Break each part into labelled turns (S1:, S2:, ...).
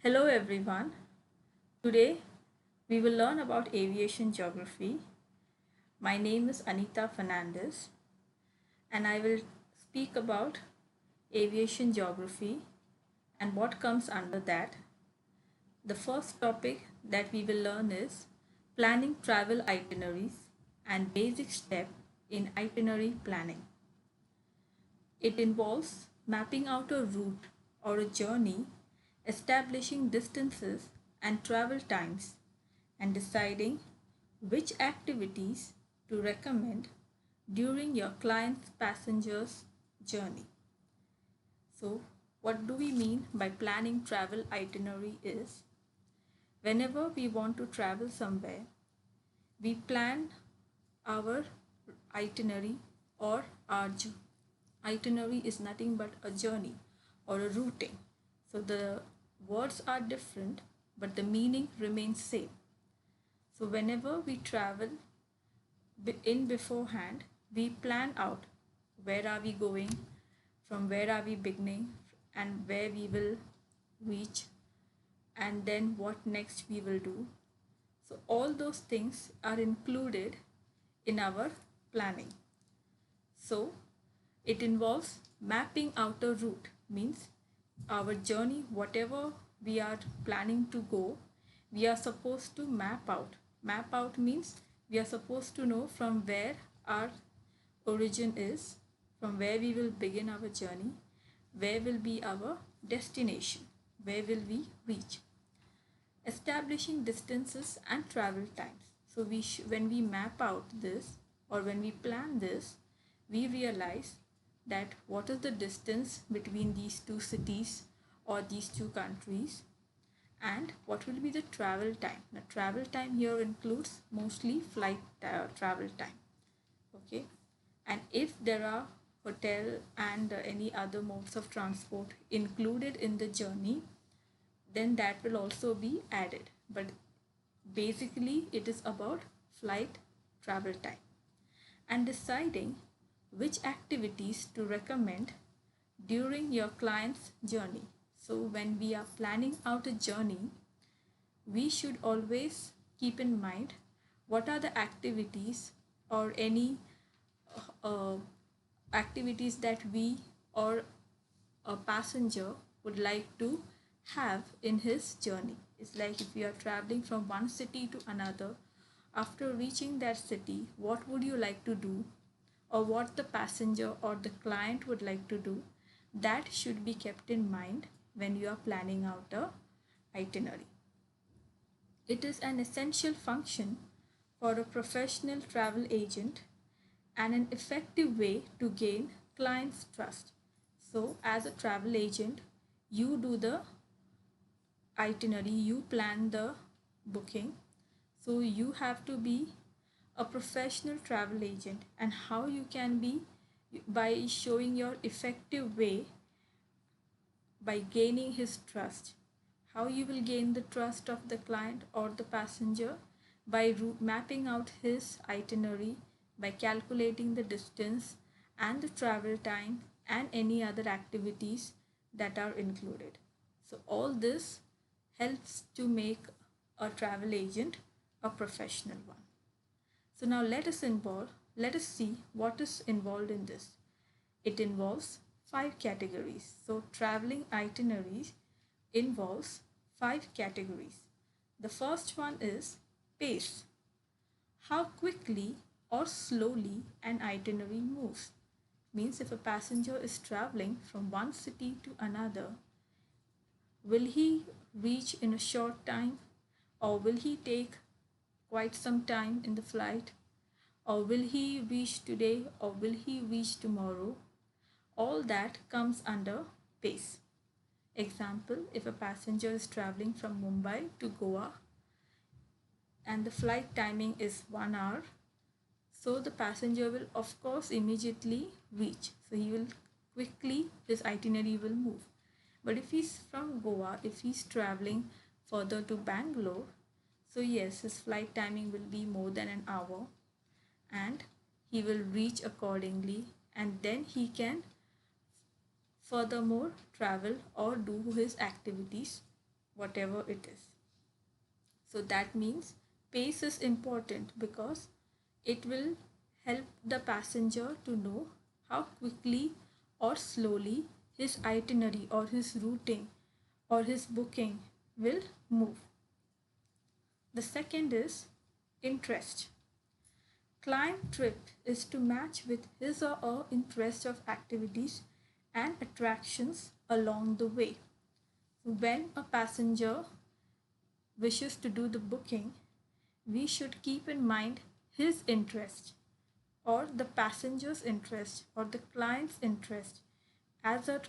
S1: Hello everyone. Today we will learn about aviation geography. My name is Anita Fernandez and I will speak about aviation geography and what comes under that. The first topic that we will learn is planning travel itineraries and basic step in itinerary planning. It involves mapping out a route or a journey, establishing distances and travel times, and deciding which activities to recommend during your client's passenger's journey. So, what do we mean by planning travel itinerary is whenever we want to travel somewhere, we plan our itinerary or our itinerary is nothing but a journey or a routing. So the words are different but the meaning remains same. So whenever we travel in beforehand, we plan out where are we going, from where are we beginning, and where we will reach, and then what next we will do. So all those things are included in our planning. So it involves mapping out a route, means our journey, whatever we are planning to go, we are supposed to map out. Map out means we are supposed to know from where our origin is, from where we will begin our journey, where will be our destination, where will we reach. Establishing distances and travel times. So when we map out this or when we plan this, we realize that what is the distance between these two cities or these two countries and what will be the travel time. Now travel time here includes mostly flight travel time. Okay, and if there are hotel and any other modes of transport included in the journey, then that will also be added. But basically it is about flight travel time and deciding which activities to recommend during your client's journey. So when we are planning out a journey, we should always keep in mind what are the activities or any uh, activities that we or a passenger would like to have in his journey. It's like if you are traveling from one city to another, after reaching that city, what would you like to do, or what the passenger or the client would like to do, that should be kept in mind when you are planning out a itinerary. It is an essential function for a professional travel agent and an effective way to gain clients' trust. So, as a travel agent, you do the itinerary, you plan the booking. So, you have to be a professional travel agent, and how you can be by showing your effective way by gaining his trust. How you will gain the trust of the client or the passenger? By mapping out his itinerary, by calculating the distance and the travel time and any other activities that are included. So all this helps to make a travel agent a professional one. So now let us see what is involved in this. It involves five categories. So traveling itineraries involves five categories. The first one is pace. How quickly or slowly an itinerary moves. Means if a passenger is traveling from one city to another, will he reach in a short time, or will he take quite some time in the flight, or will he reach today, or will he reach tomorrow? All that comes under pace. Example, if a passenger is traveling from Mumbai to Goa and the flight timing is 1 hour, so the passenger will of course immediately reach. So he will quickly, his itinerary will move. But if he's from Goa, if he's traveling further to Bangalore, so yes, his flight timing will be more than an hour and he will reach accordingly, and then he can furthermore travel or do his activities whatever it is. So that means pace is important because it will help the passenger to know how quickly or slowly his itinerary or his routing or his booking will move. The second is interest. Client trip is to match with his or her interest of activities and attractions along the way. When a passenger wishes to do the booking, we should keep in mind his interest or the passenger's interest or the client's interest. As a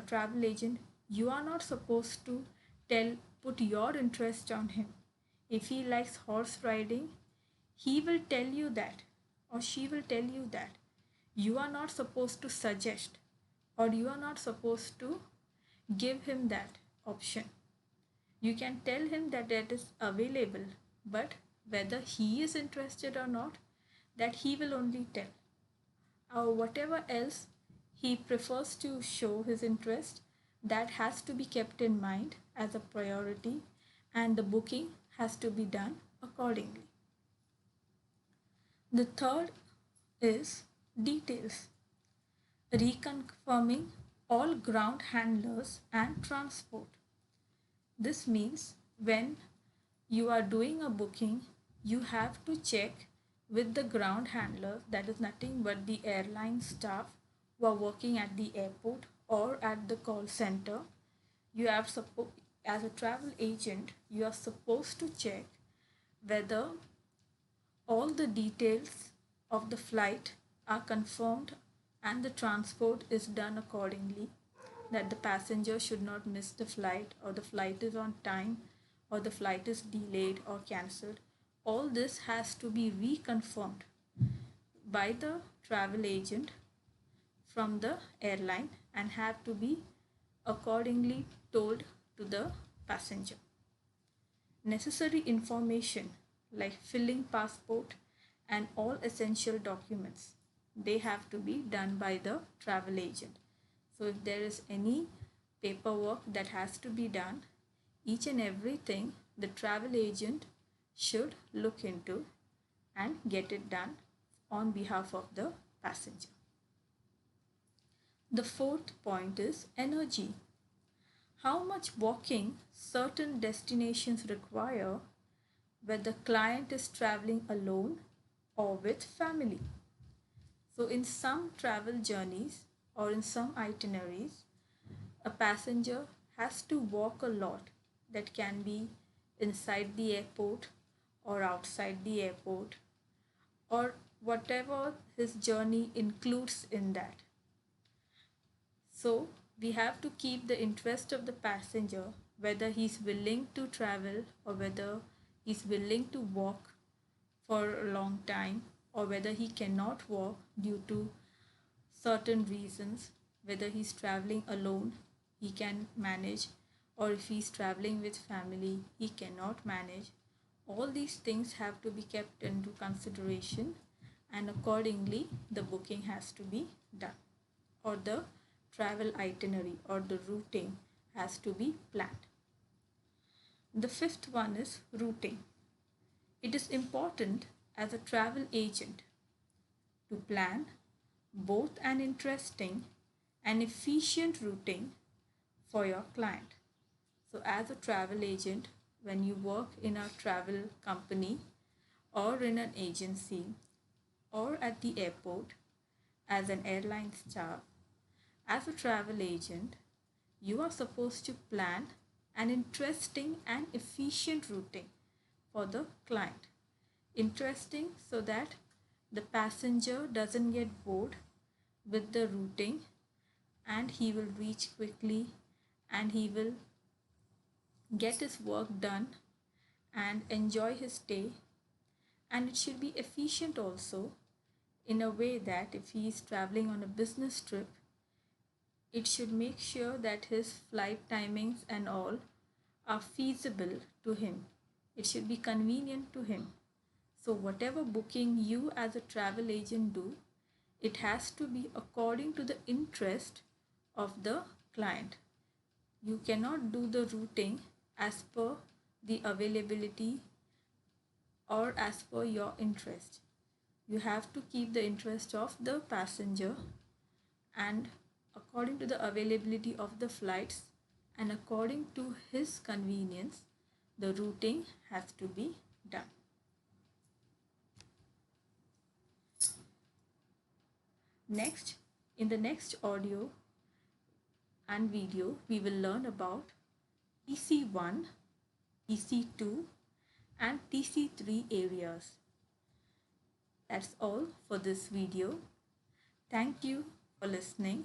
S1: travel agent, you are not supposed to put your interest on him. If he likes horse riding, he will tell you that or she will tell you that. You are not supposed to suggest or you are not supposed to give him that option. You can tell him that it is available, but whether he is interested or not, that he will only tell. Or whatever else he prefers to show his interest, that has to be kept in mind as a priority, and the booking has to be done accordingly. The third is details. Reconfirming all ground handlers and transport. This means when you are doing a booking, you have to check with the ground handler, that is nothing but the airline staff who are working at the airport or at the call center. You have as a travel agent, you are supposed to check whether all the details of the flight are confirmed and the transport is done accordingly, that the passenger should not miss the flight or the flight is on time or the flight is delayed or cancelled. All this has to be reconfirmed by the travel agent from the airline and have to be accordingly told to the passenger. Necessary information like filling passport and all essential documents, they have to be done by the travel agent. So if there is any paperwork that has to be done, each and everything the travel agent should look into and get it done on behalf of the passenger. The fourth point is energy. How much walking certain destinations require, whether client is traveling alone or with family. So in some travel journeys or in some itineraries, a passenger has to walk a lot, that can be inside the airport or outside the airport or whatever his journey includes in that. So we have to keep the interest of the passenger, whether he's willing to travel or whether he's willing to walk for a long time or whether he cannot walk due to certain reasons, whether he's traveling alone, he can manage, or if he's traveling with family, he cannot manage. All these things have to be kept into consideration and accordingly the booking has to be done or the travel itinerary or the routing has to be planned. The fifth one is routing. It is important as a travel agent to plan both an interesting and efficient routing for your client. So as a travel agent, when you work in a travel company or in an agency or at the airport as an airline staff, as a travel agent, you are supposed to plan an interesting and efficient routing for the client. Interesting so that the passenger doesn't get bored with the routing and he will reach quickly and he will get his work done and enjoy his stay. And it should be efficient also in a way that if he is traveling on a business trip, it should make sure that his flight timings and all are feasible to him. It should be convenient to him. So whatever booking you as a travel agent do, it has to be according to the interest of the client. You cannot do the routing as per the availability or as per your interest. You have to keep the interest of the passenger, and according to the availability of the flights and according to his convenience, the routing has to be done. Next, in the next audio and video, we will learn about TC1, TC2 and TC3 areas. That's all for this video. Thank you for listening,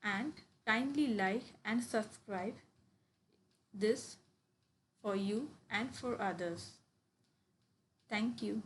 S1: and kindly like and subscribe this for you and for others. Thank you.